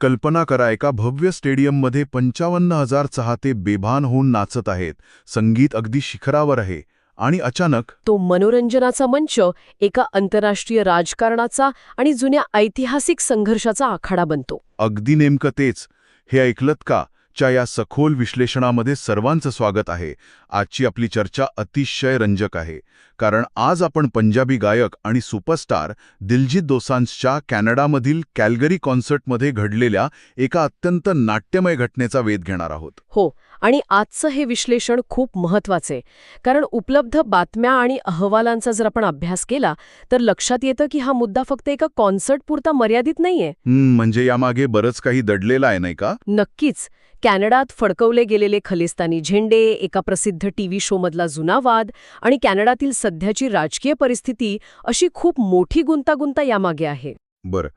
कल्पना करा, एका भव्य स्टेडियममध्ये 55,000 चाहते बेभान होऊन नाचत आहेत, संगीत अगदी शिखरावर आहे, आणि अचानक तो मनोरंजनाचा मंच एका आंतरराष्ट्रीय राजकारणाचा आणि जुन्या ऐतिहासिक संघर्षाचा आखाडा बनतो. अगदी नेमकं तेच. हे ऐकलत का? च्या या सखोल विश्लेषणामध्ये सर्वांचं स्वागत आहे. आजची आपली चर्चा अतिशय रंजक आहे, कारण आज आपण पंजाबी गायक आणि सुपरस्टार दिलजीत दोसांझच्या कॅनडामधील कॅल्गरी कॉन्सर्टमध्ये घडलेल्या एका अत्यंत नाट्यमय घटनेचा वेध घेणार आहोत. हो, आणि आजचं हे विश्लेषण खूप महत्वाचे, कारण उपलब्ध बातम्या आणि अहवालांचा जर आपण अभ्यास केला तर लक्षात येतं की हा मुद्दा फक्त एका कॉन्सर्टपुरता मर्यादित नाहीये. म्हणजे यामागे बरंच काही दडलेलं आहे, नाही का? नक्कीच. कॅनडात फडकवले गेलेले खलिस्तानी झेंडे, एका प्रसिद्ध टीव्ही शोमधला जुना वाद आणि कॅनडातील सध्याची राजकीय परिस्थिती, अशी खूप मोठी गुंतागुंत यामागे आहे. बरं,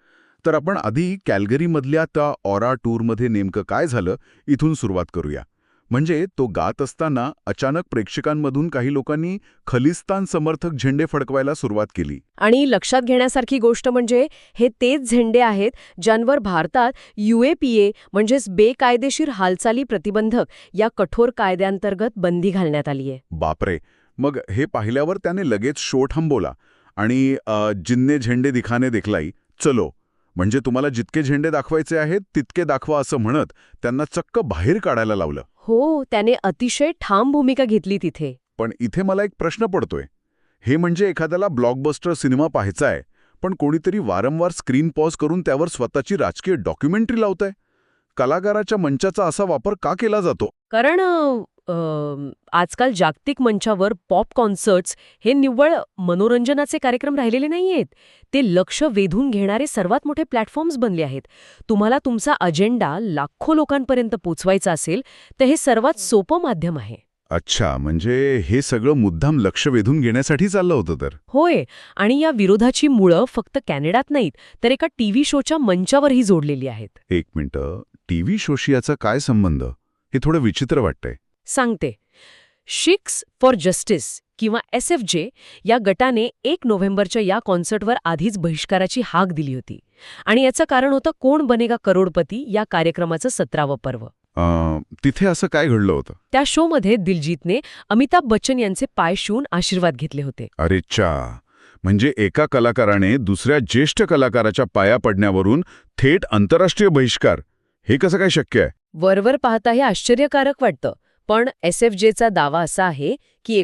तर आपण आधी कॅल्गरीमधल्या त्या ऑरा टूरमध्ये नेमकं काय झालं इथून सुरुवात करूया. म्हणजे तो गात असताना अचानक प्रेक्षकांमधून काही लोकांनी खलिस्तान समर्थक झेंडे फडकवायला सुरुवात केली. आणि लक्षात घेण्यासारखी गोष्ट म्हणजे हे तेच झेंडे आहेत ज्यांवर भारतात UAPA म्हणजेच बेकायदेशीर हालचाली प्रतिबंधक या कठोर कायद्यांतर्गत बंदी घालण्यात आली आहे. बापरे. मग हे पाहिल्यावर त्याने लगेच शो थांबवला आणि जिन्ने झेंडे दिखाने दिखलाई, चलो, म्हणजे तुम्हाला जितके झेंडे दाखवायचे आहेत तितके दाखवा असं म्हणत त्यांना चक्क बाहेर काढायला लावलं. हो, त्याने अतिशय ठाम भूमिका घेतली तिथे. पण इथे मला एक प्रश्न पडतोय. हे म्हणजे एखाद्याला ब्लॉकबस्टर सिनेमा पाहायचा आहे, पण कोणीतरी वारंवार स्क्रीन पॉज करून त्यावर स्वतःची राजकीय डॉक्युमेंटरी लावतंय. कलाकाराच्या मंचाचा असा वापर का केला जातो? कारण आजकाल जागतिक मंचावर पॉप कॉन्सर्ट्स हे निव्वळ मनोरंजनाचे कार्यक्रम राहिलेले नाहीयेत. ते लक्ष वेधून घेणारे सर्वात मोठे प्लॅटफॉर्म्स बनले आहेत. तुम्हाला तुमचा अजेंडा लाखो लोकांपर्यंत पोचवायचा असेल तर हे सर्वात सोपं माध्यम आहे. अच्छा, म्हणजे हे सगळं मुद्दाम लक्ष वेधून घेण्यासाठी चाललं होतं तर? होय, आणि या विरोधाची मुळं फक्त कॅनडात नाहीत तर एका टीव्ही शोच्या मंचावरही जोडलेली आहेत. एक मिनिटं, टीव्ही शोशी याचा काय संबंध? हे थोडं विचित्र वाटतंय. सांगते. शिक्स फॉर जस्टिस किंवा SFJ या गटाने 1 नोव्हेंबरच्या या कॉन्सर्टवर आधीच बहिष्काराची हाक दिली होती. आणि याचं कारण होतं कोण बनेगा करोडपती या कार्यक्रमाचं 17वं पर्व. तिथे असं काय घडलं होतं? त्या शोमध्ये दिलजीतने अमिताभ बच्चन यांचे पाय शिवून आशीर्वाद घेतले होते. अरेच्चा, म्हणजे एका कलाकाराने दुसऱ्या ज्येष्ठ कलाकाराच्या पाया पडण्यावरून थेट आंतरराष्ट्रीय बहिष्कार. हे कसं काय शक्य आहे? वरवर पाहता हे आश्चर्यकारक वाटतं, पण SFJचा दावा असा आहे की